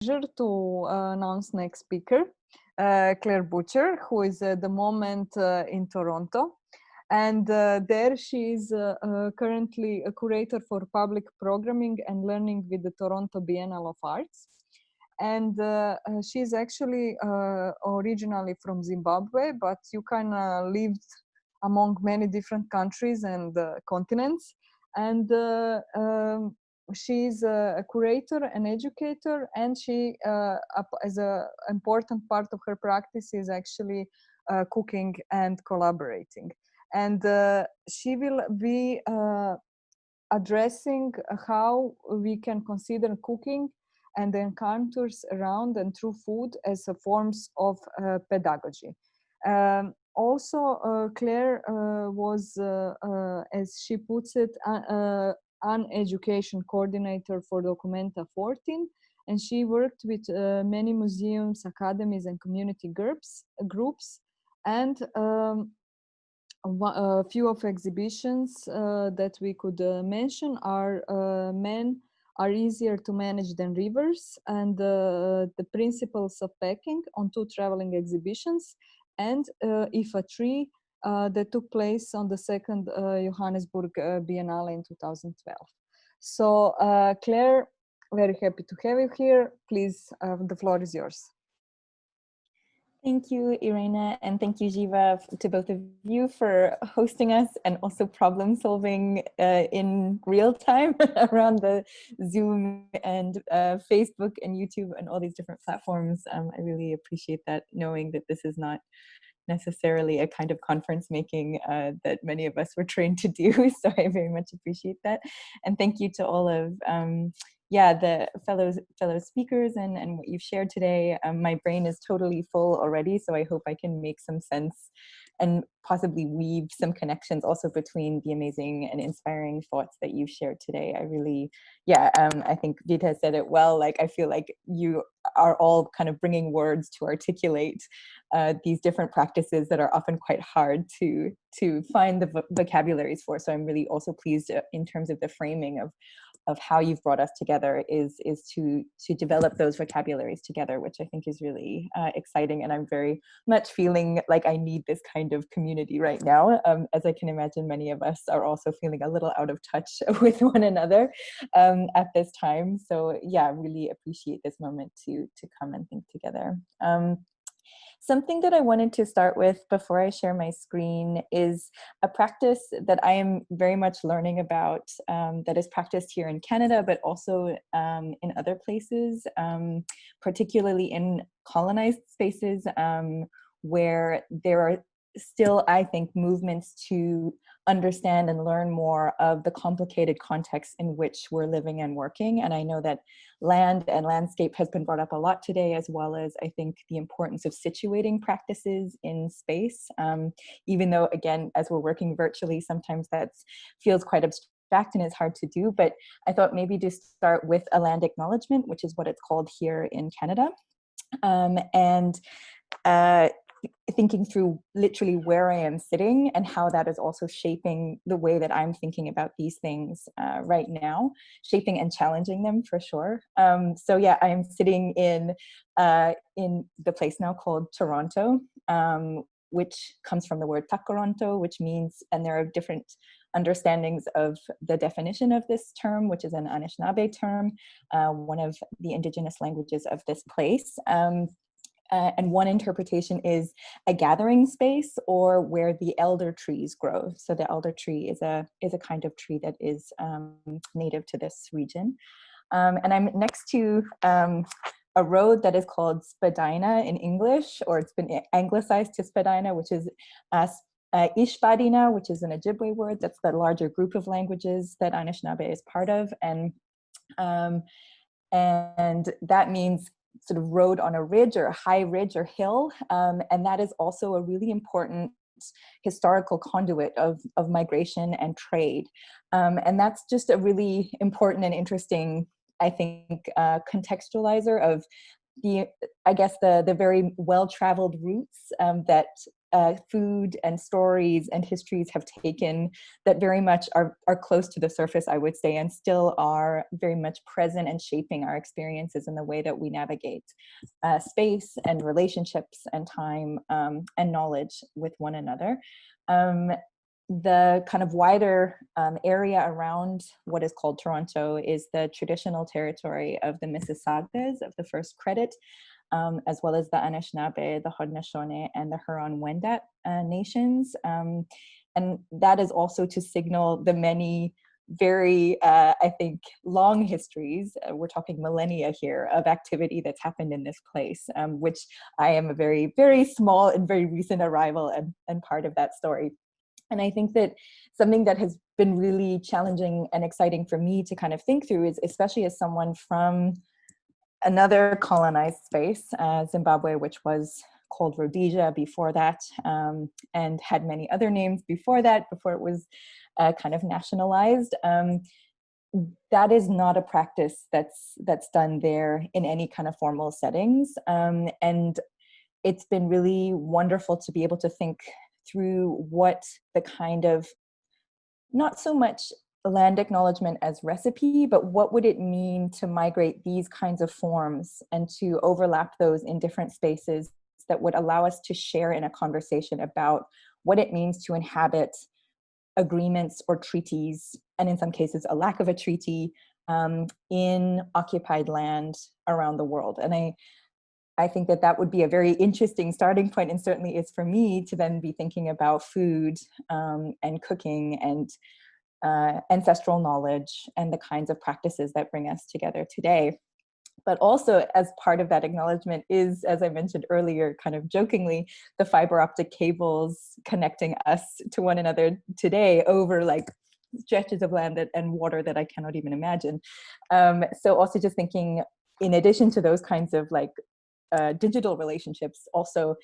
pleasure to announce next speaker, Clare Butcher, who is at the moment in Toronto. And there she is currently a curator for public programming and learning with the Toronto Biennale of Arts. And she's actually originally from Zimbabwe, but you kind of lived among many different countries and continents. And she's a curator and educator, and she, as an important part of her practice, is actually cooking and collaborating. And she will be addressing how we can consider cooking and the encounters around and through food as a forms of pedagogy. Also, Claire was, as she puts it, an education coordinator for Documenta 14, and she worked with many museums, academies, and community groups, and a few of exhibitions that we could mention are Men are Easier to Manage Than Rivers, and the principles of packing on 2 traveling exhibitions, and If a Tree that took place on the 2nd Johannesburg Biennale in 2012. So Claire, very happy to have you here. Please, the floor is yours. Thank you, Irena, and thank you, Jiva, to both of you for hosting us and also problem solving in real time around the Zoom and Facebook and YouTube and all these different platforms. I really appreciate that, knowing that this is not necessarily a kind of conference making that many of us were trained to do. So I very much appreciate that. And thank you to all of the fellow speakers and what you've shared today. My brain is totally full already, so I hope I can make some sense and possibly weave some connections also between the amazing and inspiring thoughts that you've shared today. I really, I think Vidha said it well. Like, I feel like you are all kind of bringing words to articulate these different practices that are often quite hard to find the vocabularies for. So I'm really also pleased in terms of the framing of how you've brought us together is to develop those vocabularies together, which I think is really exciting. And I'm very much feeling like I need this kind of community right now. As I can imagine, many of us are also feeling a little out of touch with one another at this time. So yeah, really appreciate this moment to come and think together. Something that I wanted to start with before I share my screen is a practice that I am very much learning about that is practiced here in Canada, but also in other places, particularly in colonized spaces where there are still, I think, movements to understand and learn more of the complicated context in which we're living and working. And I know that land and landscape has been brought up a lot today, as well as I think the importance of situating practices in space. Even though, again, as we're working virtually, sometimes that feels quite abstract and is hard to do. But I thought maybe to start with a land acknowledgement, which is what it's called here in Canada. Thinking through literally where I am sitting and how that is also shaping the way that I'm thinking about these things right now, shaping and challenging them for sure. So yeah, I am sitting in the place now called Toronto, which comes from the word Takaronto, which means, and there are different understandings of the definition of this term, which is an Anishinaabe term, one of the indigenous languages of this place. And one interpretation is a gathering space or where the elder trees grow. So the elder tree is a kind of tree that is native to this region. And I'm next to a road that is called Spadina in English, or it's been anglicized to Spadina, which is Ishpadina, which is an Ojibwe word. That's the larger group of languages that Anishinaabe is part of. And that means sort of road on a ridge or a high ridge or hill. And that is also a really important historical conduit of migration and trade. And that's just a really important and interesting, I think, contextualizer of the very well-traveled routes that food and stories and histories have taken that very much are close to the surface, I would say, and still are very much present and shaping our experiences in the way that we navigate space and relationships and time and knowledge with one another. The kind of wider area around what is called Toronto is the traditional territory of the Mississaugas of the First Credit, as well as the Anishinaabe, the Haudenosaunee, and the Huron-Wendat nations. And that is also to signal the many very, I think, long histories, we're talking millennia here, of activity that's happened in this place, which I am a very, very small and very recent arrival and part of that story. And I think that something that has been really challenging and exciting for me to kind of think through is, especially as someone from another colonized space, Zimbabwe, which was called Rhodesia before that, and had many other names before that, before it was kind of nationalized. That is not a practice that's done there in any kind of formal settings. And it's been really wonderful to be able to think through what the kind of, not so much land acknowledgement as recipe, but what would it mean to migrate these kinds of forms and to overlap those in different spaces that would allow us to share in a conversation about what it means to inhabit agreements or treaties, and in some cases a lack of a treaty, in occupied land around the world. And I think that would be a very interesting starting point, and certainly is for me, to then be thinking about food and cooking and ancestral knowledge and the kinds of practices that bring us together today. But also, as part of that acknowledgement is, as I mentioned earlier, kind of jokingly, the fiber optic cables connecting us to one another today over like stretches of land and water that I cannot even imagine. So also just thinking, in addition to those kinds of like digital relationships, also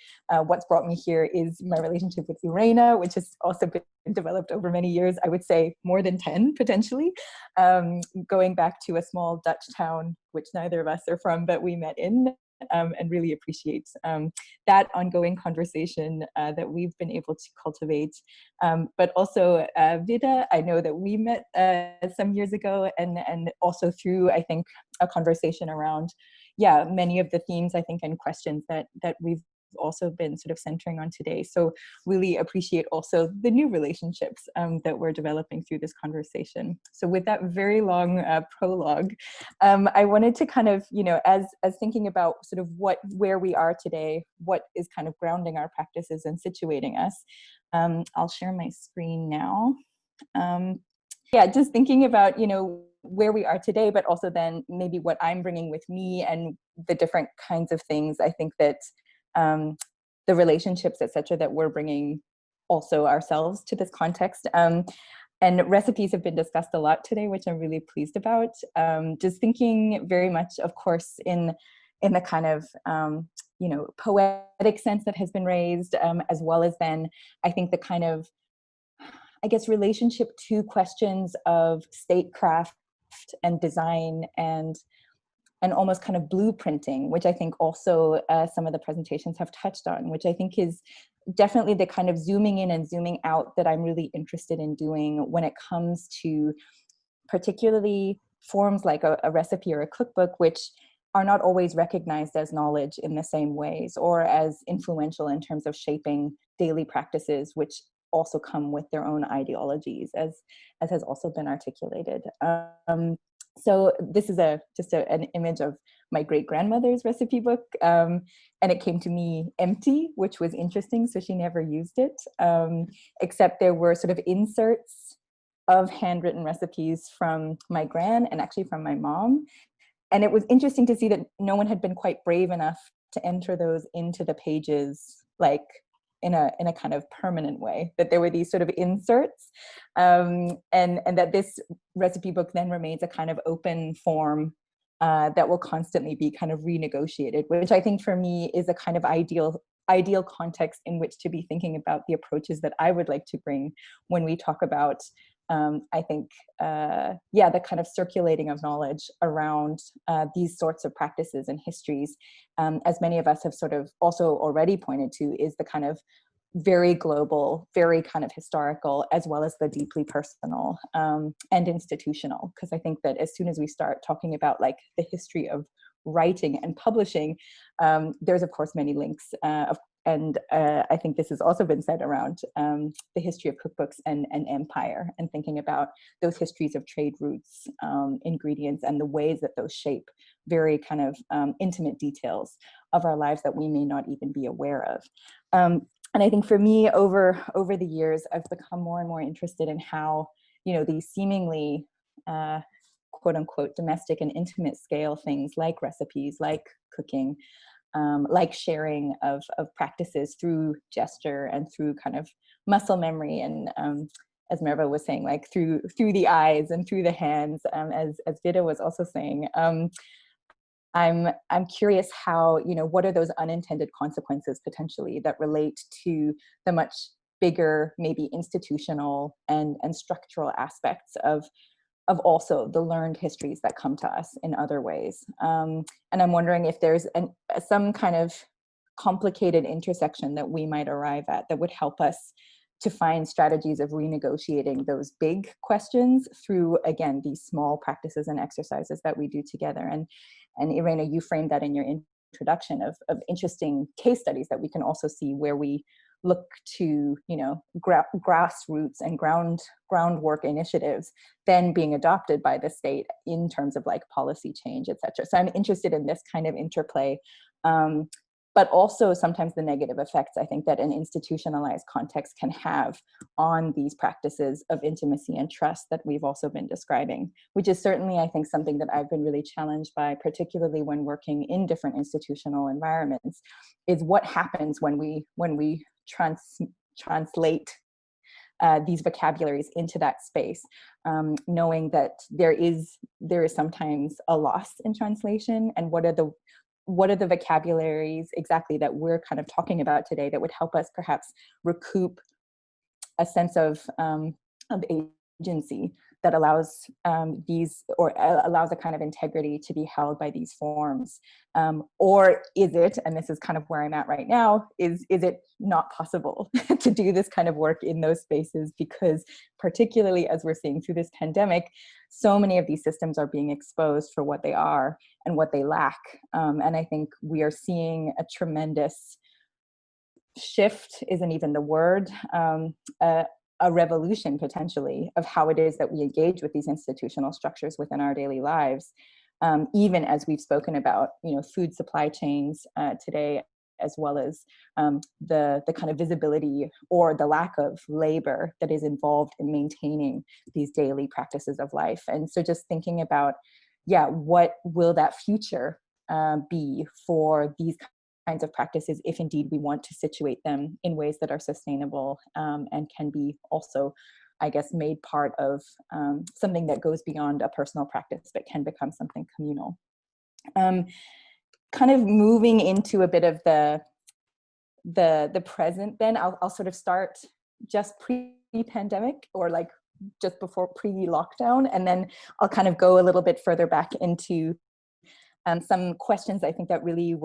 what's brought me here is my relationship with Irena, which has also been developed over many years, I would say more than 10 potentially, going back to a small Dutch town, which neither of us are from, but we met in, and really appreciate that ongoing conversation that we've been able to cultivate. But also Vidha, I know that we met some years ago, and also through, I think, a conversation around many of the themes, I think, and questions that we've also been sort of centering on today. So really appreciate also the new relationships that we're developing through this conversation. So with that very long prologue, I wanted to kind of, as thinking about sort of where we are today, what is kind of grounding our practices and situating us. I'll share my screen now. Just thinking about, where we are today, but also then maybe what I'm bringing with me and the different kinds of things, I think that the relationships, etc., that we're bringing also ourselves to this context. And recipes have been discussed a lot today, which I'm really pleased about. Just thinking very much, of course, in the kind of, poetic sense that has been raised, as well as then I think the kind of, I guess, relationship to questions of statecraft and design and almost kind of blueprinting, which I think also some of the presentations have touched on, which I think is definitely the kind of zooming in and zooming out that I'm really interested in doing when it comes to particularly forms like a recipe or a cookbook, which are not always recognized as knowledge in the same ways or as influential in terms of shaping daily practices, which also come with their own ideologies, as has also been articulated. So this is just an image of my great-grandmother's recipe book, and it came to me empty, which was interesting, so she never used it, except there were sort of inserts of handwritten recipes from my gran and actually from my mom. And it was interesting to see that no one had been quite brave enough to enter those into the pages, like in a kind of permanent way, that there were these sort of inserts, and that this recipe book then remains a kind of open form that will constantly be kind of renegotiated, which I think for me is a kind of ideal context in which to be thinking about the approaches that I would like to bring when we talk about I think, the kind of circulating of knowledge around these sorts of practices and histories, as many of us have sort of also already pointed to, is the kind of very global, very kind of historical, as well as the deeply personal and institutional. Because I think that as soon as we start talking about like the history of writing and publishing, there's of course many links, and I think this has also been said around the history of cookbooks and empire, and thinking about those histories of trade routes, ingredients, and the ways that those shape very kind of intimate details of our lives that we may not even be aware of. And I think for me, over the years, I've become more and more interested in how, you know, these seemingly quote unquote domestic and intimate scale things like recipes, like cooking, like sharing of practices through gesture and through kind of muscle memory, and as Merve was saying, like through the eyes and through the hands, as Vidha was also saying. I'm curious how, you know, what are those unintended consequences potentially that relate to the much bigger, maybe institutional and structural aspects of also the learned histories that come to us in other ways. And I'm wondering if there's some kind of complicated intersection that we might arrive at that would help us to find strategies of renegotiating those big questions through, again, these small practices and exercises that we do together. And Irena, you framed that in your introduction of interesting case studies that we can also see where we look to, you know, grassroots and groundwork initiatives then being adopted by the state in terms of like policy change, et cetera. So I'm interested in this kind of interplay, but also sometimes the negative effects I think that an institutionalized context can have on these practices of intimacy and trust that we've also been describing, which is certainly, I think, something that I've been really challenged by, particularly when working in different institutional environments, is what happens when we translate these vocabularies into that space, knowing that there is sometimes a loss in translation, and what are the vocabularies exactly that we're kind of talking about today that would help us perhaps recoup a sense of agency that allows allows a kind of integrity to be held by these forms, or is it, and this is kind of where I'm at right now, is it not possible to do this kind of work in those spaces, because particularly as we're seeing through this pandemic, so many of these systems are being exposed for what they are and what they lack, and I think we are seeing a tremendous shift, isn't even the word, a revolution potentially of how it is that we engage with these institutional structures within our daily lives, even as we've spoken about, you know, food supply chains today, as well as the kind of visibility or the lack of labor that is involved in maintaining these daily practices of life. And so just thinking about, yeah, what will that future be for these kinds of practices, if indeed we want to situate them in ways that are sustainable and can be also, I guess, made part of something that goes beyond a personal practice but can become something communal. Kind of moving into a bit of the present, then I'll sort of start just pre-pandemic, or like just before pre-lockdown, and then I'll kind of go a little bit further back into some questions I think that really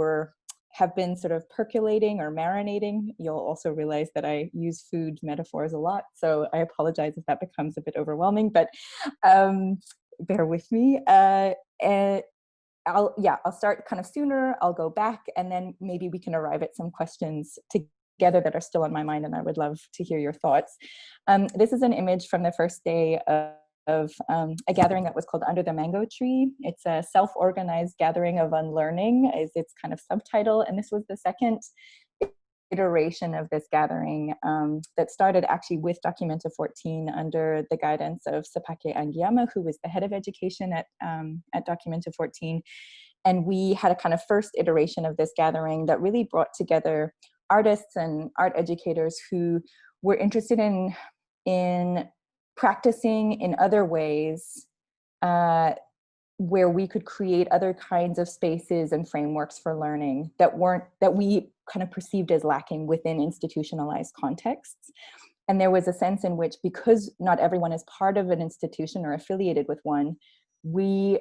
have been sort of percolating or marinating. You'll also realize that I use food metaphors a lot, so I apologize if that becomes a bit overwhelming, but bear with me. And I'll start kind of sooner, I'll go back, and then maybe we can arrive at some questions together that are still on my mind, and I would love to hear your thoughts. This is an image from the first day of a gathering that was called Under the Mango Tree. It's a self-organized gathering of unlearning, is its kind of subtitle, and this was the second iteration of this gathering that started actually with Documenta 14 under the guidance of Sapake Angiama, who was the head of education at Documenta 14. And we had a kind of first iteration of this gathering that really brought together artists and art educators who were interested in practicing in other ways where we could create other kinds of spaces and frameworks for learning that we kind of perceived as lacking within institutionalized contexts. And there was a sense in which, because not everyone is part of an institution or affiliated with one, we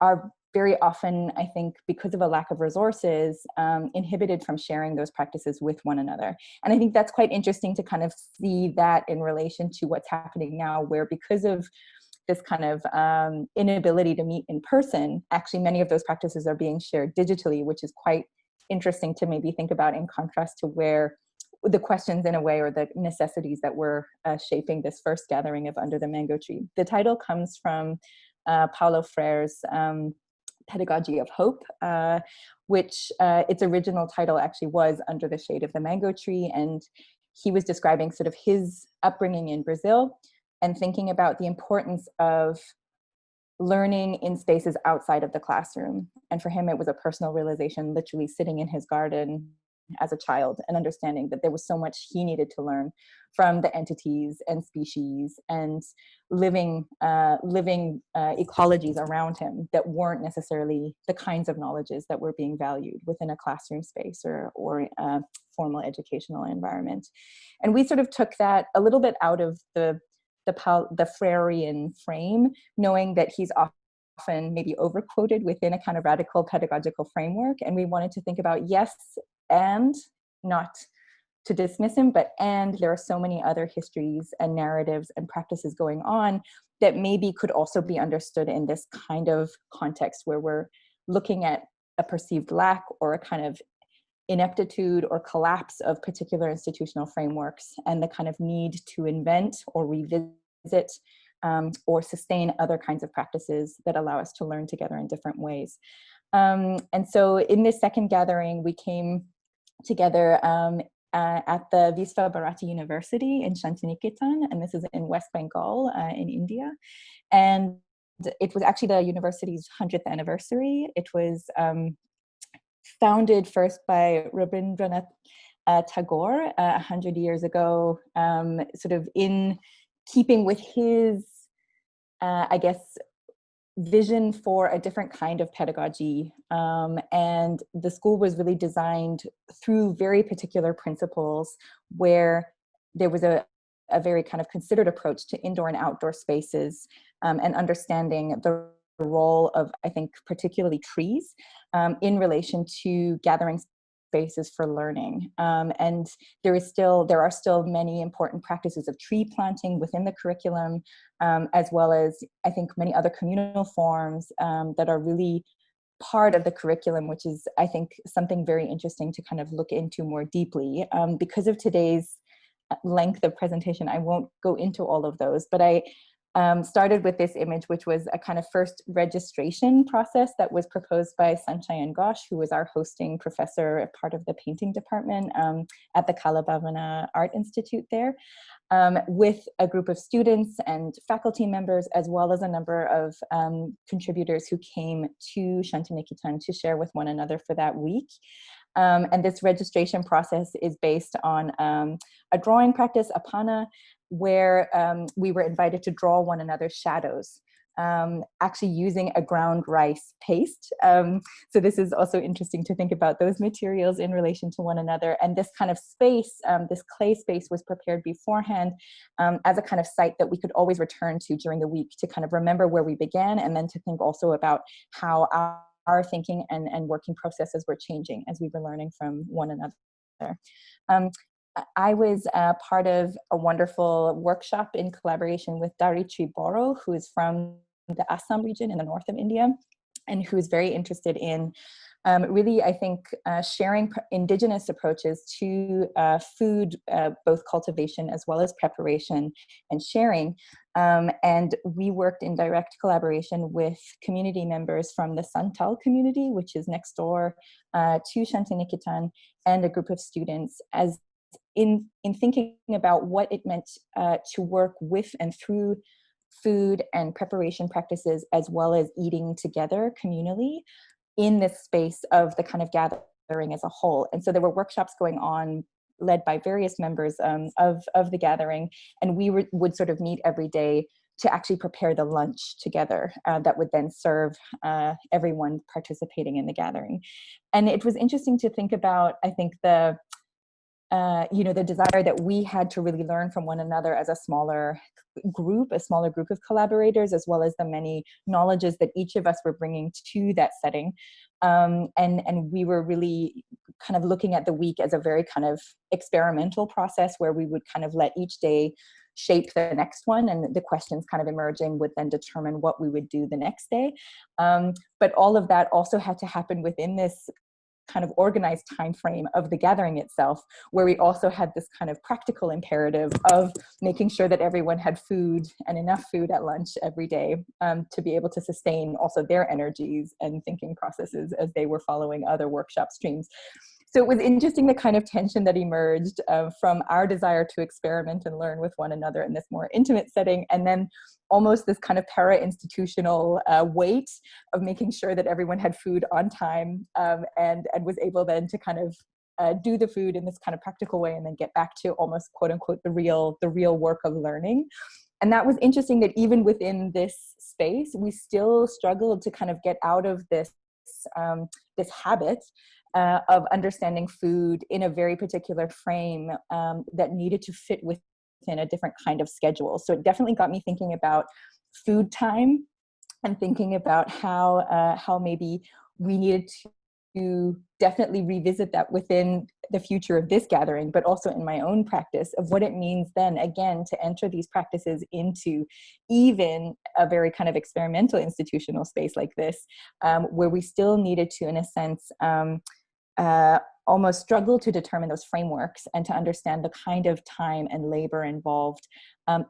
are very often, I think, because of a lack of resources, inhibited from sharing those practices with one another. And I think that's quite interesting to kind of see that in relation to what's happening now, where because of this kind of inability to meet in person, actually many of those practices are being shared digitally, which is quite interesting to maybe think about in contrast to where the questions in a way, or the necessities that were shaping this first gathering of Under the Mango Tree. The title comes from Paulo Freire's Pedagogy of Hope, which its original title actually was Under the Shade of the Mango Tree. And he was describing sort of his upbringing in Brazil and thinking about the importance of learning in spaces outside of the classroom. And for him, it was a personal realization, literally sitting in his garden as a child and understanding that there was so much he needed to learn from the entities and species and living ecologies around him that weren't necessarily the kinds of knowledges that were being valued within a classroom space or a formal educational environment. And we sort of took that a little bit out of the Freirean frame, knowing that he's often maybe overquoted within a kind of radical pedagogical framework. And we wanted to think about, yes, and not to dismiss him, but and there are so many other histories and narratives and practices going on that maybe could also be understood in this kind of context where we're looking at a perceived lack or a kind of ineptitude or collapse of particular institutional frameworks and the kind of need to invent or revisit or sustain other kinds of practices that allow us to learn together in different ways. And so in this second gathering, we came together at the Visva Bharati University in Shantiniketan, and this is in West Bengal in India. And it was actually the university's 100th anniversary. It was founded first by Rabindranath Tagore 100 years ago, sort of in keeping with his, I guess, vision for a different kind of pedagogy. And the school was really designed through very particular principles where there was a very kind of considered approach to indoor and outdoor spaces and understanding the role of, I think, particularly trees in relation to gathering spaces for learning. And there are still many important practices of tree planting within the curriculum, as well as, I think, many other communal forms that are really part of the curriculum, which is, I think, something very interesting to kind of look into more deeply. Because of today's length of presentation, I won't go into all of those, but I started with this image, which was a kind of first registration process that was proposed by Sanchayan Ghosh, who was our hosting professor, a part of the painting department at the Kalabhavana Art Institute there, with a group of students and faculty members, as well as a number of contributors who came to Shantiniketan to share with one another for that week. And this registration process is based on a drawing practice, apana, where we were invited to draw one another's shadows, actually using a ground rice paste. So this is also interesting to think about those materials in relation to one another. And this kind of space, this clay space, was prepared beforehand as a kind of site that we could always return to during the week to kind of remember where we began, and then to think also about how our thinking and working processes were changing as we were learning from one another. I was part of a wonderful workshop in collaboration with Daritri Boro, who is from the Assam region in the north of India, and who is very interested in really, I think, sharing indigenous approaches to food, both cultivation as well as preparation and sharing. And we worked in direct collaboration with community members from the Santal community, which is next door to Shantiniketan, and a group of students, as in thinking about what it meant to work with and through food and preparation practices, as well as eating together communally in this space of the kind of gathering as a whole. And so there were workshops going on led by various members of the gathering, and we would sort of meet every day to actually prepare the lunch together that would then serve everyone participating in the gathering. And it was interesting to think about, I think, the the desire that we had to really learn from one another as a smaller group of collaborators, as well as the many knowledges that each of us were bringing to that setting. And we were really kind of looking at the week as a very kind of experimental process where we would kind of let each day shape the next one, and the questions kind of emerging would then determine what we would do the next day. But all of that also had to happen within this kind of organized time frame of the gathering itself, where we also had this kind of practical imperative of making sure that everyone had food and enough food at lunch every day, to be able to sustain also their energies and thinking processes as they were following other workshop streams. So it was interesting, the kind of tension that emerged from our desire to experiment and learn with one another in this more intimate setting, and then almost this kind of para-institutional weight of making sure that everyone had food on time, and was able then to kind of do the food in this kind of practical way, and then get back to almost quote unquote the real work of learning. And that was interesting, that even within this space, we still struggled to kind of get out of this habit of understanding food in a very particular frame that needed to fit within a different kind of schedule. So it definitely got me thinking about food time, and thinking about how maybe we needed to definitely revisit that within the future of this gathering, but also in my own practice of what it means then again to enter these practices into even a very kind of experimental institutional space like this, where we still needed to, in a sense, almost struggle to determine those frameworks and to understand the kind of time and labor involved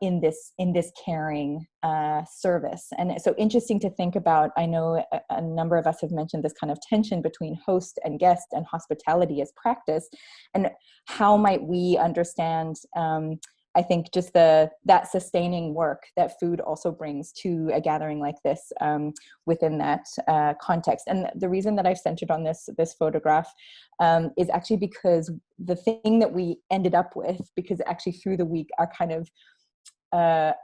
in this caring service. And so interesting to think about. I know a number of us have mentioned this kind of tension between host and guest and hospitality as practice, and how might we understand I think just that sustaining work that food also brings to a gathering like this within that context. And the reason that I've centered on this photograph is actually because the thing that we ended up with, because actually through the week our kind of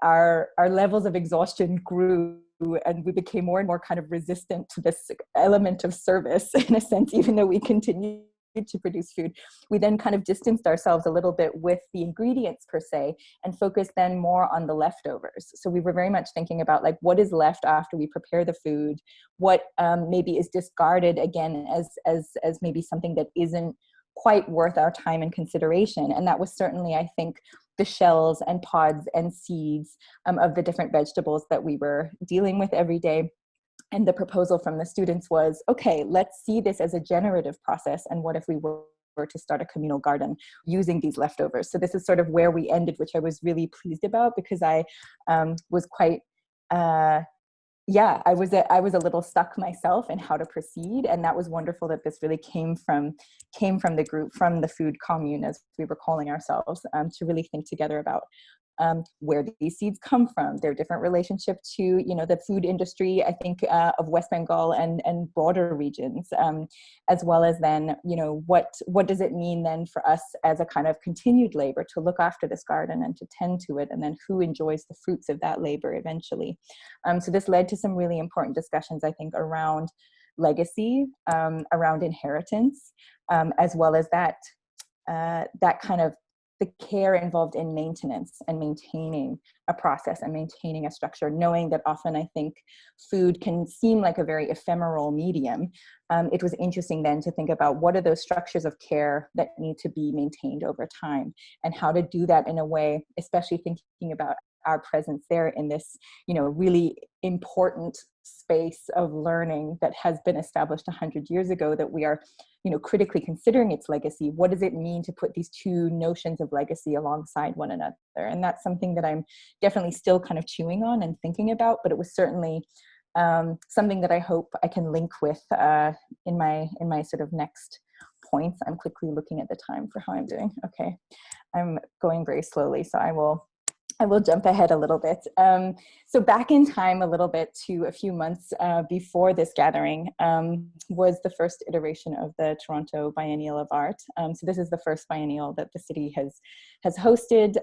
our levels of exhaustion grew, and we became more and more kind of resistant to this element of service in a sense, even though we continued to produce food. We then kind of distanced ourselves a little bit with the ingredients per se, and focused then more on the leftovers. So we were very much thinking about like what is left after we prepare the food, what maybe is discarded again as maybe something that isn't quite worth our time and consideration. And that was certainly, I think, the shells and pods and seeds of the different vegetables that we were dealing with every day. And the proposal from the students was, okay, let's see this as a generative process. And what if we were to start a communal garden using these leftovers? So this is sort of where we ended, which I was really pleased about, because I was quite, I was a little stuck myself in how to proceed. And that was wonderful that this really came from the group, from the food commune, as we were calling ourselves, to really think together about where these seeds come from, their different relationship to, the food industry, I think, of West Bengal and broader regions, as well as then, what does it mean then for us as a kind of continued labor to look after this garden and to tend to it, and then who enjoys the fruits of that labor eventually. So this led to some really important discussions, I think, around legacy, around inheritance, as well as that kind of the care involved in maintenance and maintaining a process and maintaining a structure, knowing that often I think food can seem like a very ephemeral medium. It was interesting then to think about what are those structures of care that need to be maintained over time, and how to do that in a way, especially thinking about our presence there in this, really important space of learning that has been established 100 years ago, that we are, critically considering its legacy. What does it mean to put these two notions of legacy alongside one another? And that's something that I'm definitely still kind of chewing on and thinking about, but it was certainly something that I hope I can link with in my sort of next points. I'm quickly looking at the time for how I'm doing. Okay, I'm going very slowly, so I will jump ahead a little bit. So back in time a little bit to a few months before this gathering was the first iteration of the Toronto Biennial of Art. So this is the first biennial that the city has hosted.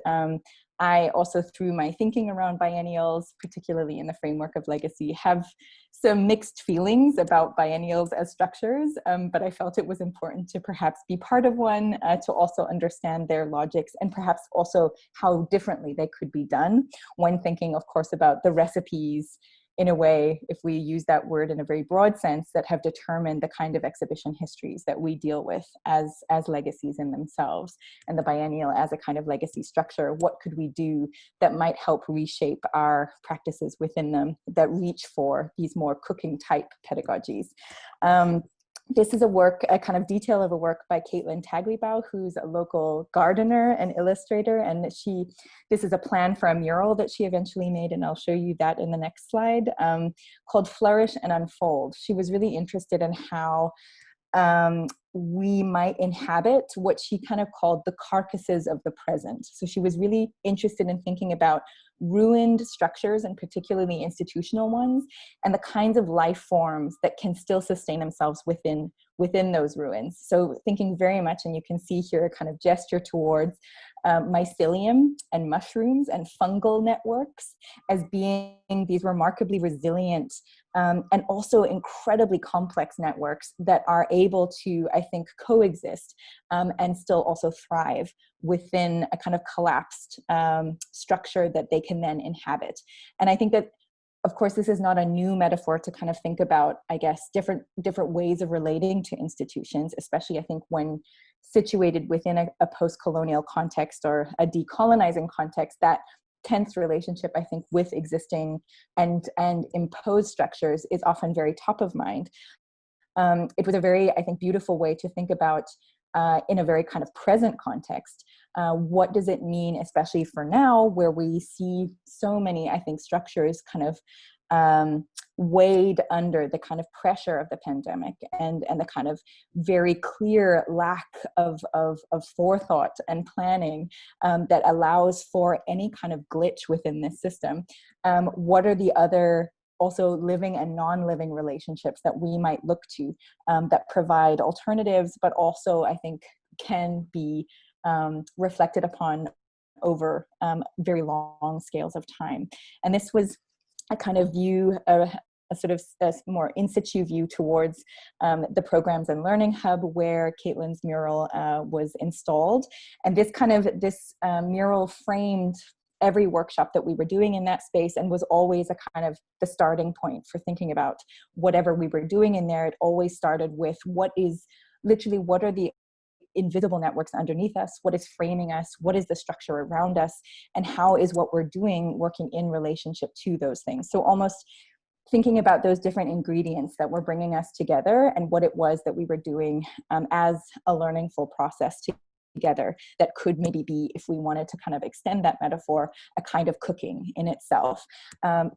I also, through my thinking around biennials, particularly in the framework of legacy, have some mixed feelings about biennials as structures, but I felt it was important to perhaps be part of one, to also understand their logics and perhaps also how differently they could be done when thinking, of course, about the recipes, in a way, if we use that word in a very broad sense, that have determined the kind of exhibition histories that we deal with as legacies in themselves, and the biennial as a kind of legacy structure. What could we do that might help reshape our practices within them that reach for these more cooking type pedagogies? This is a kind of detail of a work by Caitlin Tagliabue, who's a local gardener and illustrator. And this is a plan for a mural that she eventually made, and I'll show you that in the next slide, called Flourish and Unfold. She was really interested in how we might inhabit what she kind of called the carcasses of the present. So she was really interested in thinking about ruined structures, and particularly institutional ones, and the kinds of life forms that can still sustain themselves within those ruins. So thinking very much, and you can see here a kind of gesture towards mycelium and mushrooms and fungal networks as being these remarkably resilient and also incredibly complex networks that are able to, I think, coexist and still also thrive within a kind of collapsed structure that they can then inhabit. And I think that, of course, this is not a new metaphor to kind of think about, I guess, different ways of relating to institutions, especially I think when situated within a post-colonial context or a decolonizing context. That tense relationship, I think, with existing and imposed structures is often very top of mind. It was a very, I think, beautiful way to think about in a very kind of present context. What does it mean, especially for now, where we see so many, I think, structures kind of weighed under the kind of pressure of the pandemic and the kind of very clear lack of forethought and planning that allows for any kind of glitch within this system. What are the other also living and non-living relationships that we might look to that provide alternatives, but also I think can be reflected upon over very long scales of time. And this was a kind of view, a sort of a more in situ view towards the Programs and Learning Hub, where Caitlin's mural was installed. And this mural framed every workshop that we were doing in that space, and was always a kind of the starting point for thinking about whatever we were doing in there. It always started with what are the invisible networks underneath us, what is framing us, what is the structure around us, and how is what we're doing working in relationship to those things. So almost thinking about those different ingredients that were bringing us together, and what it was that we were doing as a learningful process together that could maybe be, if we wanted to kind of extend that metaphor, a kind of cooking in itself,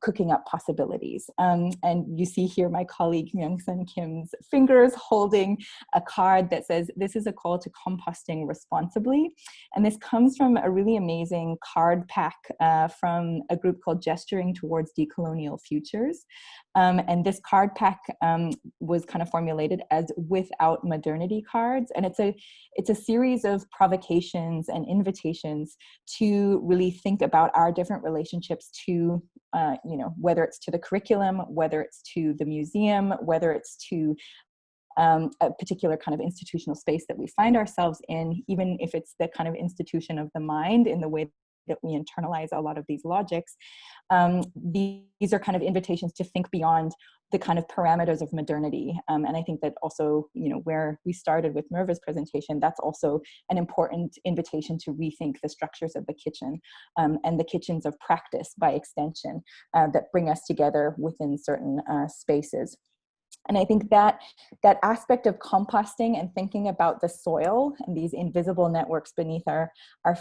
cooking up possibilities. And you see here my colleague Myung-Sun Kim's fingers holding a card that says, "This is a call to composting responsibly." And this comes from a really amazing card pack from a group called Gesturing Towards Decolonial Futures. And this card pack was kind of formulated as without modernity cards. And it's a series of provocations and invitations to really think about our different relationships to, whether it's to the curriculum, whether it's to the museum, whether it's to a particular kind of institutional space that we find ourselves in, even if it's the kind of institution of the mind in the way that we internalize a lot of these logics. These are kind of invitations to think beyond the kind of parameters of modernity. And I think that also, where we started with Merve's presentation, that's also an important invitation to rethink the structures of the kitchen and the kitchens of practice by extension that bring us together within certain spaces. And I think that aspect of composting and thinking about the soil and these invisible networks beneath our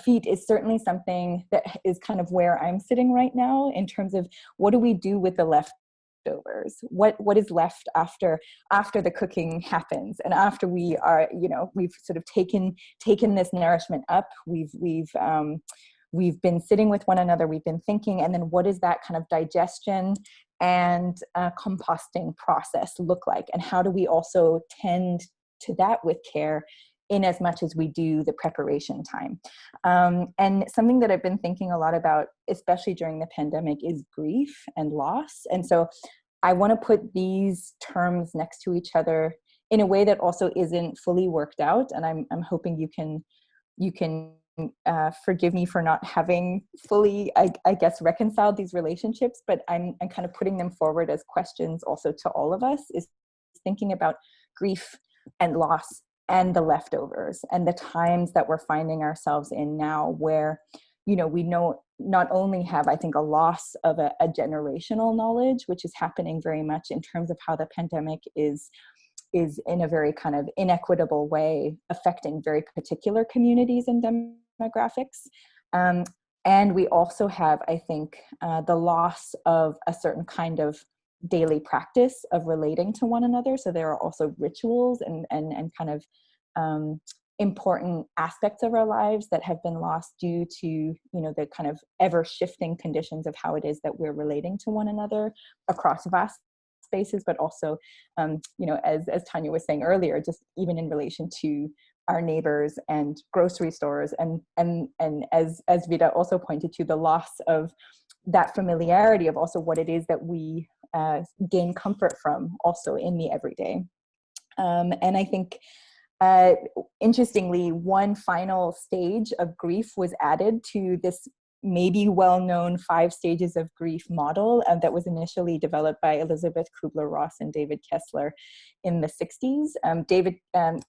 feet is certainly something that is kind of where I'm sitting right now in terms of what do we do with the leftovers? What is left after the cooking happens, and after we are, we've sort of taken this nourishment up, we've been sitting with one another, we've been thinking, and then what is that kind of digestion and composting process look like, and how do we also tend to that with care in as much as we do the preparation time. And something that I've been thinking a lot about, especially during the pandemic, is grief and loss. And so I want to put these terms next to each other in a way that also isn't fully worked out. And I'm hoping you can forgive me for not having fully, I guess, reconciled these relationships, but I'm kind of putting them forward as questions also to all of us, is thinking about grief and loss and the leftovers and the times that we're finding ourselves in now, where, you know, we know not only have, I think, a loss of a generational knowledge, which is happening very much in terms of how the pandemic is in a very kind of inequitable way affecting very particular communities and demographics. And we also have, I think, the loss of a certain kind of daily practice of relating to one another. So there are also rituals and kind of important aspects of our lives that have been lost due to, you know, the kind of ever shifting conditions of how it is that we're relating to one another across vast spaces, but also, you know, as Tanya was saying earlier, just even in relation to our neighbors and grocery stores, and as Vidha also pointed to, the loss of that familiarity of also what it is that we gain comfort from also in the everyday. And I think, interestingly, one final stage of grief was added to this maybe well-known 5 stages of grief model that was initially developed by Elizabeth Kubler-Ross and David Kessler in the 60s.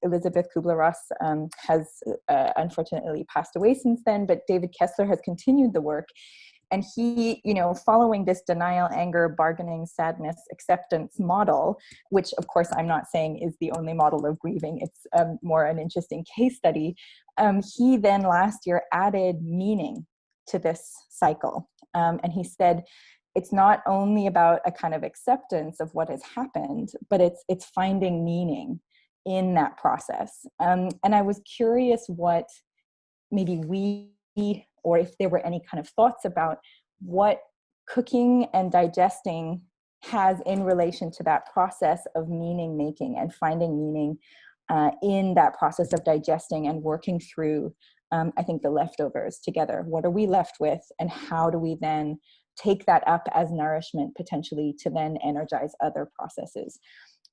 Elizabeth Kubler-Ross has unfortunately passed away since then, but David Kessler has continued the work. And he, you know, following this denial, anger, bargaining, sadness, acceptance model, which of course I'm not saying is the only model of grieving, it's more an interesting case study. He then last year added meaning to this cycle. And he said, it's not only about a kind of acceptance of what has happened, but it's finding meaning in that process. And I was curious what maybe we, or if there were any kind of thoughts about what cooking and digesting has in relation to that process of meaning making and finding meaning in that process of digesting and working through, I think, the leftovers together. What are we left with, and how do we then take that up as nourishment potentially to then energize other processes?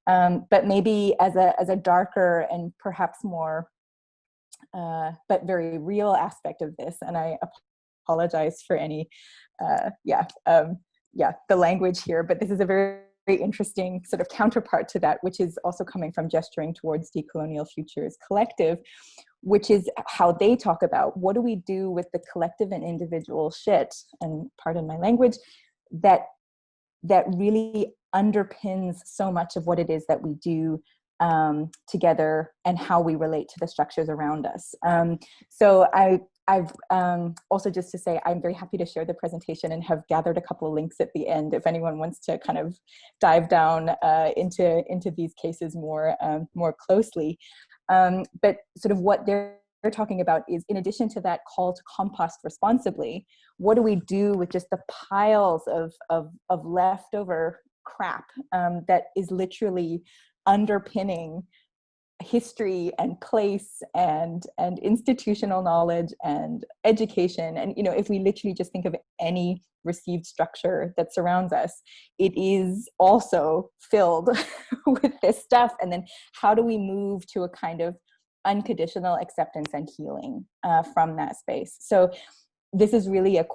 But maybe as a darker and perhaps more but very real aspect of this, and I apologize for any the language here, but this is a very interesting sort of counterpart to that, which is also coming from Gesturing Towards Decolonial Futures Collective, which is how they talk about what do we do with the collective and individual shit, and pardon my language, that really underpins so much of what it is that we do together and how we relate to the structures around us. So I've also, just to say, I'm very happy to share the presentation and have gathered a couple of links at the end if anyone wants to kind of dive down into these cases more closely. But sort of what they're talking about is, in addition to that call to compost responsibly, what do we do with just the piles of leftover crap that is literally underpinning history and place and institutional knowledge and education? And, you know, if we literally just think of any received structure that surrounds us, it is also filled with this stuff. And then how do we move to a kind of unconditional acceptance and healing from that space? So this is really a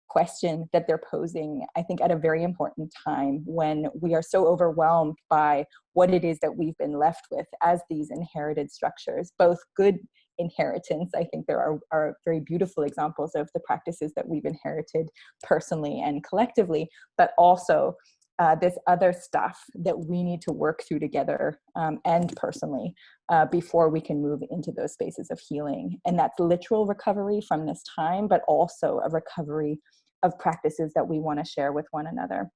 question that they're posing, I think, at a very important time when we are so overwhelmed by what it is that we've been left with as these inherited structures, both good inheritance. I think there are very beautiful examples of the practices that we've inherited personally and collectively, but also this other stuff that we need to work through together and personally before we can move into those spaces of healing. And that's literal recovery from this time, but also a recovery of practices that we want to share with one another.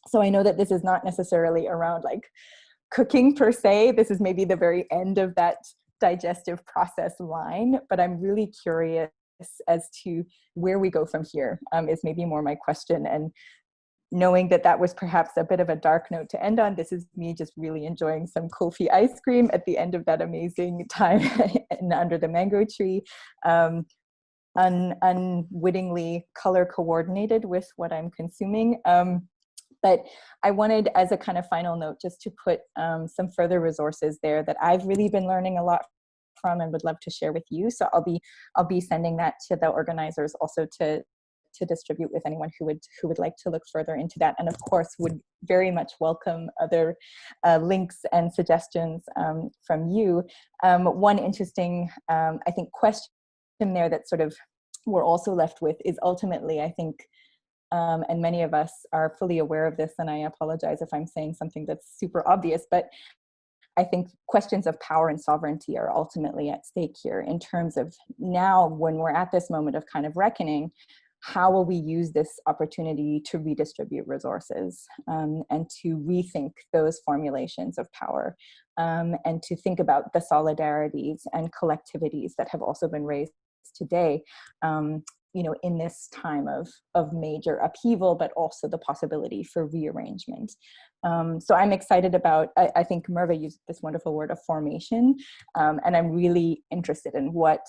So I know that this is not necessarily around like cooking per se. This is maybe the very end of that digestive process line, but I'm really curious as to where we go from here is maybe more my question. And knowing that that was perhaps a bit of a dark note to end on, this is me just really enjoying some Kofi ice cream at the end of that amazing time under the mango tree. Unwittingly color coordinated with what I'm consuming. But I wanted, as a kind of final note, just to put some further resources there that I've really been learning a lot from and would love to share with you. So I'll be sending that to the organizers also to distribute with anyone who would like to look further into that. And of course, would very much welcome other links and suggestions from you. One interesting, I think, question there that sort of we're also left with is ultimately, I think, and many of us are fully aware of this, and I apologize if I'm saying something that's super obvious, but I think questions of power and sovereignty are ultimately at stake here in terms of now when we're at this moment of kind of reckoning, how will we use this opportunity to redistribute resources and to rethink those formulations of power and to think about the solidarities and collectivities that have also been raised today, you know, in this time of major upheaval, but also the possibility for rearrangement. So I'm excited about, I think Merve used this wonderful word of formation, and I'm really interested in what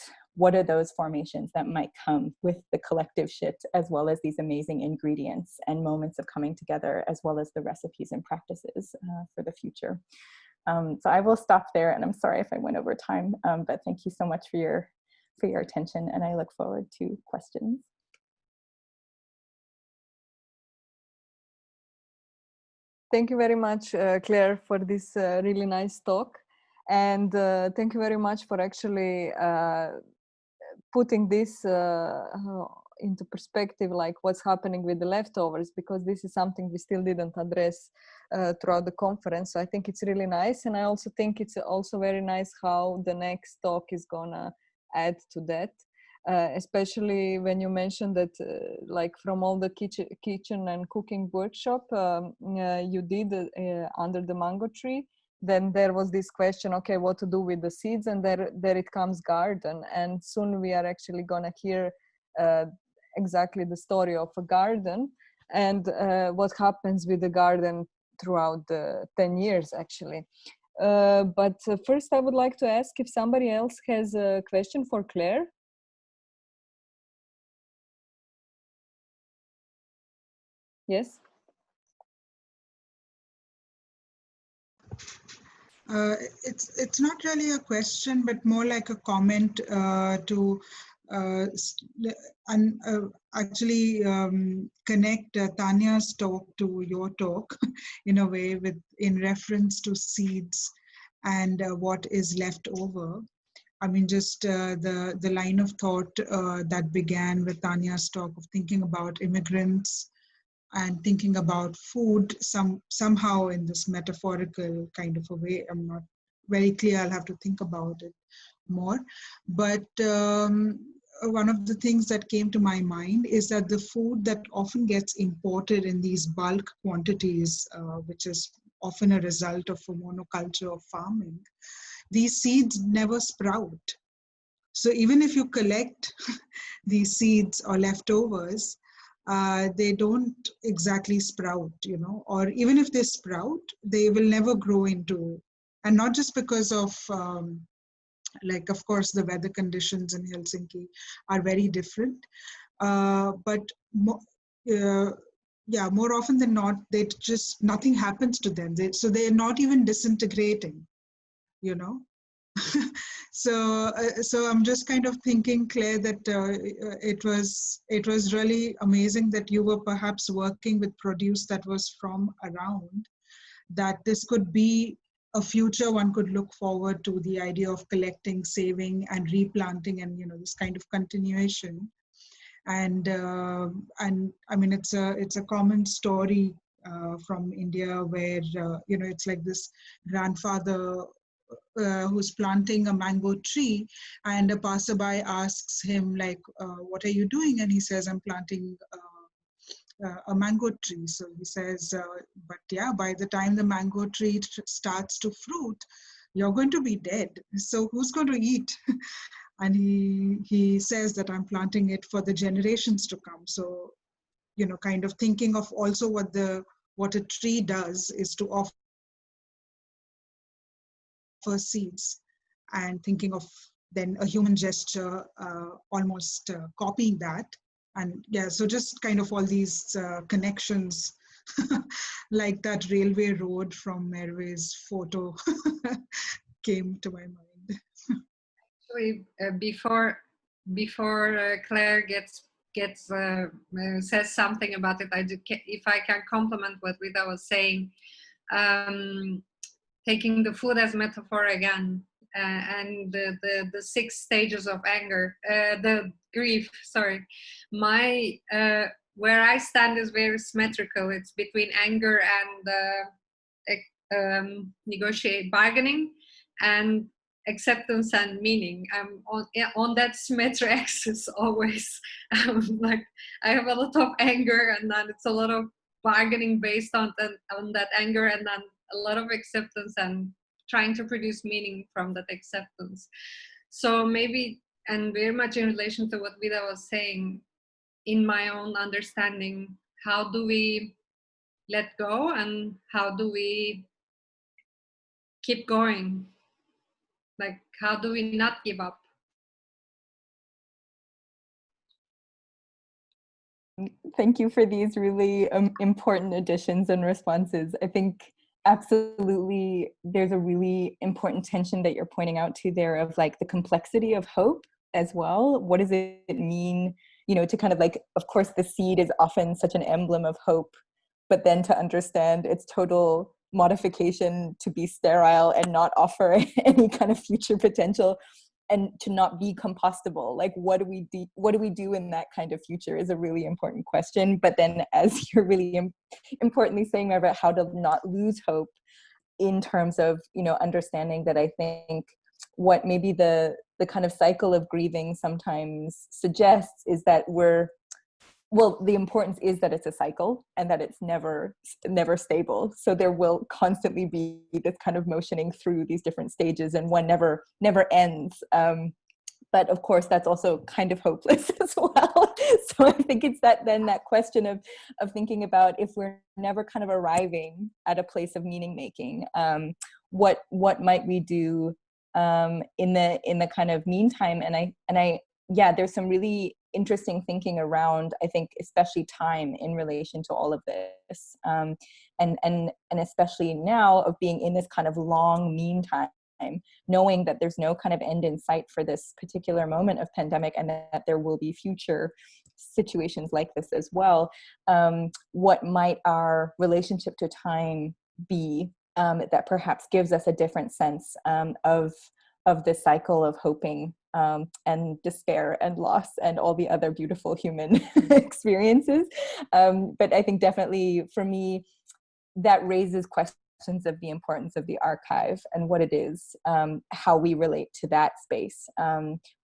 are those formations that might come with the collective shift, as well as these amazing ingredients and moments of coming together, as well as the recipes and practices for the future. So I will stop there, and I'm sorry if I went over time, but thank you so much for your attention, and I look forward to questions. Thank you very much, Claire, for this really nice talk. And thank you very much for actually putting this into perspective, like what's happening with the leftovers, because this is something we still didn't address throughout the conference. So I think it's really nice. And I also think it's also very nice how the next talk is gonna add to that, especially when you mentioned that like from all the kitchen and cooking workshop you did under the mango tree, then there was this question, okay, what to do with the seeds, and there it comes garden, and soon we are actually gonna hear exactly the story of a garden and what happens with the garden throughout the 10 years actually. But first I would like to ask if somebody else has a question for Claire. Yes? It's not really a question, but more like a comment to actually connect Tanya's talk to your talk in a way, in reference to seeds and what is left over. I mean, just the line of thought that began with Tanya's talk of thinking about immigrants and thinking about food somehow in this metaphorical kind of a way. I'm not very clear, I'll have to think about it more. But one of the things that came to my mind is that the food that often gets imported in these bulk quantities, which is often a result of a monoculture of farming, these seeds never sprout. So even if you collect these seeds or leftovers, they don't exactly sprout, you know, or even if they sprout, they will never grow into, and not just because of, like, of course, the weather conditions in Helsinki are very different, but yeah, more often than not, they just, nothing happens to them. So they're not even disintegrating, you know. So I'm just kind of thinking, Claire, that it was really amazing that you were perhaps working with produce that was from around, that this could be a future one could look forward to, the idea of collecting, saving, and replanting, and, you know, this kind of continuation. And I mean, it's a common story from India where you know, it's like this grandfather who's planting a mango tree, and a passerby asks him, like, what are you doing? And he says, I'm planting a mango tree. So he says, but yeah, by the time the mango tree starts to fruit, you're going to be dead. So who's going to eat? And he says that I'm planting it for the generations to come. So kind of thinking of also what a tree does is to offer seeds, and thinking of then a human gesture almost copying that. And yeah, so just kind of all these connections like that railway road from Merve's photo came to my mind. Actually, before Claire says something about it, if I can complement what Vidha was saying, taking the food as metaphor again, and the 6 stages of anger, the grief. Sorry, my where I stand is very symmetrical. It's between anger and bargaining, and acceptance and meaning. I'm on that symmetry axis always. Like, I have a lot of anger, and then it's a lot of bargaining based on that anger, and then a lot of acceptance and trying to produce meaning from that acceptance. So maybe, and very much in relation to what Vidha was saying, in my own understanding, how do we let go and how do we keep going? Like, how do we not give up? Thank you for these really important additions and responses. I think absolutely there's a really important tension that you're pointing out to there of like the complexity of hope as well. What does it mean, to kind of like, of course the seed is often such an emblem of hope, but then to understand its total modification to be sterile and not offer any kind of future potential, and to not be compostable. Like, what do we do in that kind of future is a really important question. But then, as you're really importantly saying, Merve, how to not lose hope in terms of, understanding that I think what maybe the kind of cycle of grieving sometimes suggests is that the importance is that it's a cycle and that it's never stable. So there will constantly be this kind of motioning through these different stages, and one never ends. But of course, that's also kind of hopeless as well. So I think it's that question of thinking about, if we're never kind of arriving at a place of meaning making, what might we do in the kind of meantime? And I there's some really interesting thinking around, I think, especially time in relation to all of this, and especially now of being in this kind of long meantime, knowing that there's no kind of end in sight for this particular moment of pandemic, and that there will be future situations like this as well. What might our relationship to time be that perhaps gives us a different sense of this cycle of hoping and despair and loss and all the other beautiful human experiences. But I think definitely for me, that raises questions of the importance of the archive and what it is, how we relate to that space.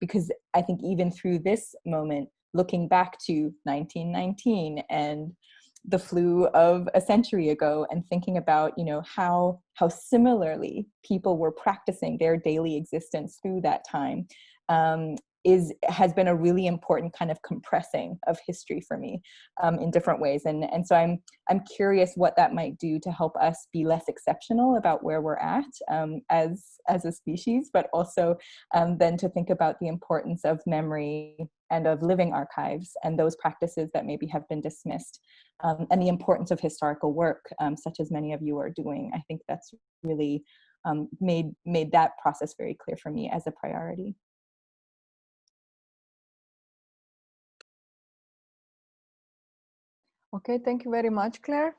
Because I think even through this moment, looking back to 1919 and the flu of a century ago, and thinking about, how similarly people were practicing their daily existence through that time, has been a really important kind of compressing of history for me in different ways. And so I'm curious what that might do to help us be less exceptional about where we're at as a species, but also then to think about the importance of memory and of living archives and those practices that maybe have been dismissed, and the importance of historical work, such as many of you are doing. I think that's really made that process very clear for me as a priority. Okay, thank you very much, Claire.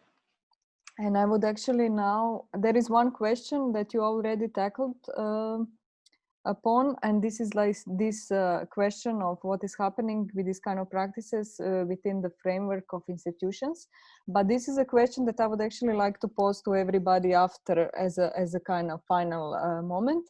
And I would actually now, there is one question that you already tackled upon, and this is like this question of what is happening with these kind of practices within the framework of institutions. But this is a question that I would actually like to pose to everybody after as a kind of final moment.